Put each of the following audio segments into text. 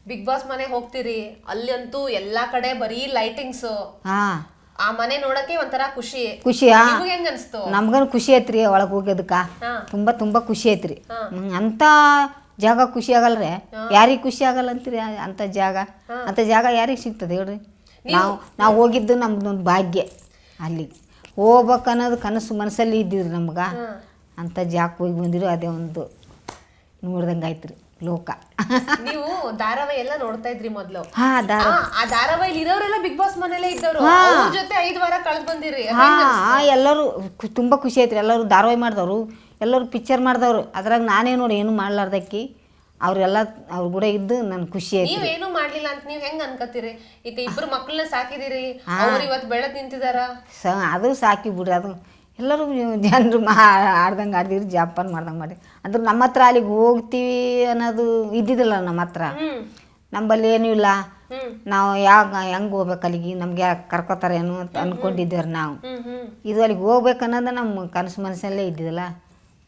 Big boss ಮನೆ ಹೋಗ್ತೀರಿ, ಅಲ್ಲಿ ಅಂತೂ ಎಲ್ಲಾ ಕಡೆ ಬರೀ ಲೈಟಿಂಗ್ಸ್. ಹಾ ಆ ಮನೆ ನೋಡಕ್ಕೆ ಒಂಥರ ಖುಷಿ. ಖುಷಿಯಾ ನಿಮ್ಗೆ ಹೆಂಗ್ ಅನ್ಸ್ತು? ನಮ್ಗನು ಖುಷಿ ಐತ್ರಿ ಒಳಗೆ ಹೋಗೋದಕ್ಕ. ತುಂಬಾ ಖುಷಿ ಐತ್ರಿ. ಅಂತ ಜಾಗ ಖುಷಿ ಆಗಲ್ರಿ, ಯಾರಿಗೆ ಖುಷಿ ಆಗಲ್ಲ ಅಂತೀರಿ? ಅಂತ ಜಾಗ ಯಾರಿಗೆ ಸಿಗ್ತದೆ ಹೇಳ್ರಿ? ನಾವು ಹೋಗಿದ್ದು ನಮ್ದೊಂದು ಭಾಗ್ಯ. ಅಲ್ಲಿ ಹೋಗ್ಬೇಕು ಅನ್ನೋದು ಕನಸು ಮನಸ್ಸಲ್ಲಿ ಇದ್ದಿದ್ರಿ ನಮ್ಗೆ. ಅಂತ ಜಾಗಕ್ಕೆ ಹೋಗಿ ಬಂದಿರೋ ಅದೇ ಒಂದು ನೋಡ್ದಂಗೆ ಆಯ್ತು ಲೋಕ. ನೀವು ಧಾರಾವಾಹಿ ಎಲ್ಲ ನೋಡ್ತಾ ಇದ್ರಿ ಮೊದ್ಲು? ಆ ಧಾರಾವಾಹಿಲಿ ಇರೋರೆಲ್ಲ ಬಿಗ್ ಬಾಸ್ ಮನೇಲೆ ಇದ್ದವರು, ಅವ್ರ ಜೊತೆ 5 ವಾರ ಕಳೆದ್ ಬಂದಿರಿ. ಎಲ್ಲರೂ ತುಂಬ ಖುಷಿ ಐತ್ರಿ. ಎಲ್ಲರೂ ಧಾರಾವಾಹಿ ಮಾಡಿದವರು, ಎಲ್ಲರೂ ಪಿಕ್ಚರ್ ಮಾಡಿದವರು. ಅದ್ರಾಗ ನಾನೇ ನೋಡಿ ಏನು ಮಾಡ್ಲಾರ್ದಕ್ಕಿ ಅವ್ರೆಲ್ಲ ಅವ್ರ ಕೂಡ ಇದ್ದು ನನ್ ಖುಷಿ ಐತಿ. ನೀವೇನು ಮಾಡ್ಲಿಲ್ಲ ಅಂತ ನೀವ್ ಹೆಂಗ್ ಅನ್ಕೋತೀರಿ? ಈಗ 2 ಮಕ್ಕಳನ್ನ ಸಾಕಿದಿರಿ, ಅವ್ರು ಇವತ್ತು ಬೆಳೆದ್ ನಿಂತಿದಾರ. ಅದು ಸಾಕಿ ಬಿಡ್ರಿ. ಅದು ಎಲ್ಲರೂ ಜನರು ಆಡ್ದಂಗೆ ಆಡ್ದಿರಿ, ಜಾಪಾನ್ ಮಾಡ್ದಂಗೆ ಮಾಡಿ. ಅಂದ್ರೆ ನಮ್ಮ ಹತ್ರ ಅಲ್ಲಿಗೆ ಹೋಗ್ತೀವಿ ಅನ್ನೋದು ಇದ್ದಿದ್ದಿಲ್ಲ ನಮ್ಮ ಹತ್ರ. ನಮ್ಮಲ್ಲಿ ಏನೂ ಇಲ್ಲ. ನಾವು ಹೆಂಗೆ ಹೋಗ್ಬೇಕು ಅಲ್ಲಿಗೆ, ನಮ್ಗೆ ಕರ್ಕೋತಾರೇನು ಅಂತ ಅಂದ್ಕೊಂಡಿದ್ದೇವ್ರಿ ನಾವು. ಇದು ಅಲ್ಲಿಗೆ ಹೋಗ್ಬೇಕು ಅನ್ನೋದು ನಮ್ಮ ಕನಸು ಮನಸ್ಸಲ್ಲೇ ಇದ್ದಿದ್ದಿಲ್ಲ.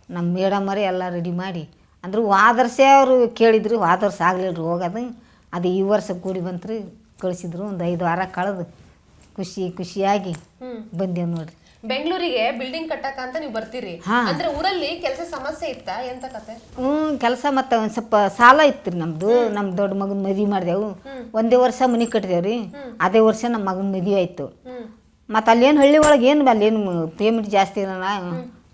ನಮ್ಮ ಮೇಡಮ್ಮರೇ ಎಲ್ಲ ರೆಡಿ ಮಾಡಿ ಅಂದ್ರೆ ವಾದರ್ಸೆ ಅವರು ಕೇಳಿದ್ರು, ವಾದರ್ಸ ಆಗ್ಲಿಲ್ರಿ ಹೋಗೋದು. ಅದು ಈ ವರ್ಷ ಕೂಡಿ ಬಂತ್ರಿ, ಕಳಿಸಿದ್ರು. ಒಂದು 5 ವಾರ ಕಳೆದು ಖುಷಿಯಾಗಿ ಬಂದೇವು ನೋಡ್ರಿ. ಬೆಂಗಳೂರಿಗೆ ಬಿಲ್ಡಿಂಗ್ ಕಟ್ಟಕ ಅಂತ ನೀವು ಬರ್ತೀರಿ ಅಂದ್ರೆ ಊರಲ್ಲಿ ಕೆಲಸ ಸಮಸ್ಯೆ ಇತ್ತ? ಎಂತ ಕತೆ? ಕೆಲಸ ಮತ್ತೆ ಒಂದು ಸ್ವಲ್ಪ ಸಾಲ ಇತ್ತು ನಮ್ದು. ನಮ್ಮ ದೊಡ್ಡ ಮಗನ ಮದುವೆ ಮಾಡಿದೆವು. ಒಂದೇ ವರ್ಷ ಮನೆ ಕಟ್ಟಿದೇವ್ರಿ. ಅದೇ ವರ್ಷ ನಮ್ಮ ಮಗನ ಮದುವೆ ಆಯ್ತು. ಮತ್ತು ಅಲ್ಲೇನು ಹಳ್ಳಿ ಒಳಗೆ ಏನು ಅಲ್ಲೇನು ಪೇಮೆಂಟ್ ಜಾಸ್ತಿ ಇರೋಣ,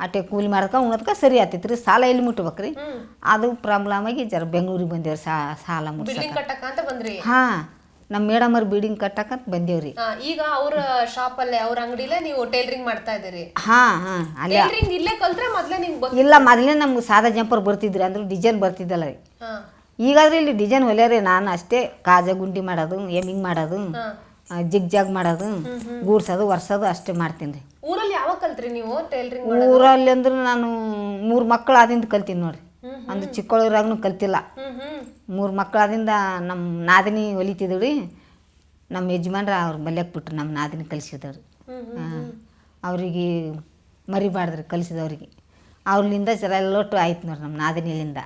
ಅಟ್ಟೆ ಕೂಲಿ ಮಾಡ್ಕ ಉಣದ್ಕ ಸರಿ ಆತೈತ್ರಿ. ಸಾಲ ಎಲ್ಲಿ ಮುಟ್ಬೇಕ್ರಿ? ಅದು ಪ್ರಾಬ್ಲಮ್ ಆಗಿ ಜರ ಬೆಂಗಳೂರಿಗೆ ಬಂದೇವ್ರಿ ಸಾಲ ಮುಟ್ಟ. ಹಾ, ನಮ್ಮ ಮೇಡಮರ್ ಬಿಲ್ಡಿಂಗ್ ಕಟ್ಟಕಂತ ಬಂದೇವ್ರಿ. ಈಗ ಅವ್ರ ಶಾಪ್ ಅಲ್ಲೇ, ಅವ್ರ ಅಂಗಡಿಲೇ ನೀವು ಟೈಲರಿಂಗ್ ಮಾಡ್ತಾ ಇದ್ದೀರಿ? ಹಾ ಅಲ್ಲೇ. ಇಲ್ಲೇ ಕಲ್ತ್ರೆ ಮೊದ್ಲೇ ನಿಮ್ಗೆ? ಇಲ್ಲ, ಮೊದಲೇ ನಮ್ಗೆ ಸಾದಾ ಜಂಪರ್ ಬರ್ತಿದ್ರಿ, ಅಂದ್ರೆ ಡಿಸೈನ್ ಬರ್ತಿದ್ದಲ್ಲ ರೀ. ಈಗಾದ್ರೆ ಇಲ್ಲಿ ಡಿಸೈನ್ ಹೊಲಿಯಾರಿ ನಾನು ಅಷ್ಟೇ. ಕಾಜ ಗುಂಡಿ ಮಾಡೋದು, ಎಮ್ಮಿಂಗ್ ಮಾಡೋದು, ಜಿಗ್ ಮಾಡೋದು, ಗೂಡ್ಸೋದು, ಒರ್ಸೋದು ಅಷ್ಟೇ ಮಾಡ್ತೀನಿ ರೀ. ಊರಲ್ಲಿ ಯಾವಾಗ ಕಲ್ತ್ರಿ ನೀವು ಟೈಲರಿಂಗ್? ಊರಲ್ಲಿ ಅಂದ್ರೆ ನಾನು 3 ಮಕ್ಕಳು ಆದಿಂದ ಕಲ್ತೀನಿ ನೋಡ್ರಿ. ಅಂದ್ರೆ ಚಿಕ್ಕವಳಿರಾಗೂ ಕಲ್ತಿಲ್ಲ. 3 ಮಕ್ಕಳಾದಿಂದ ನಮ್ಮ ನಾದಿನಿ ಹೊಲಿತಿದ್ರಿ. ನಮ್ಮ ಯಜಮಾನ್ರ ಅವ್ರು ಬಲ್ಯಕ್ಕೆ ಬಿಟ್ರು, ನಮ್ಮ ನಾದಿನಿ ಕಲಿಸಿದವ್ರು. ಅವ್ರಿಗೆ ಮರಿಬಾರ್ದ್ರಿ ಕಲಿಸಿದವ್ರಿಗೆ. ಅವ್ರಲಿಂದ ಜರ ಲೊಟ್ಟು ಆಯ್ತು ನೋಡ್ರಿ ನಮ್ಮ ನಾದಿನಿಲಿಂದ.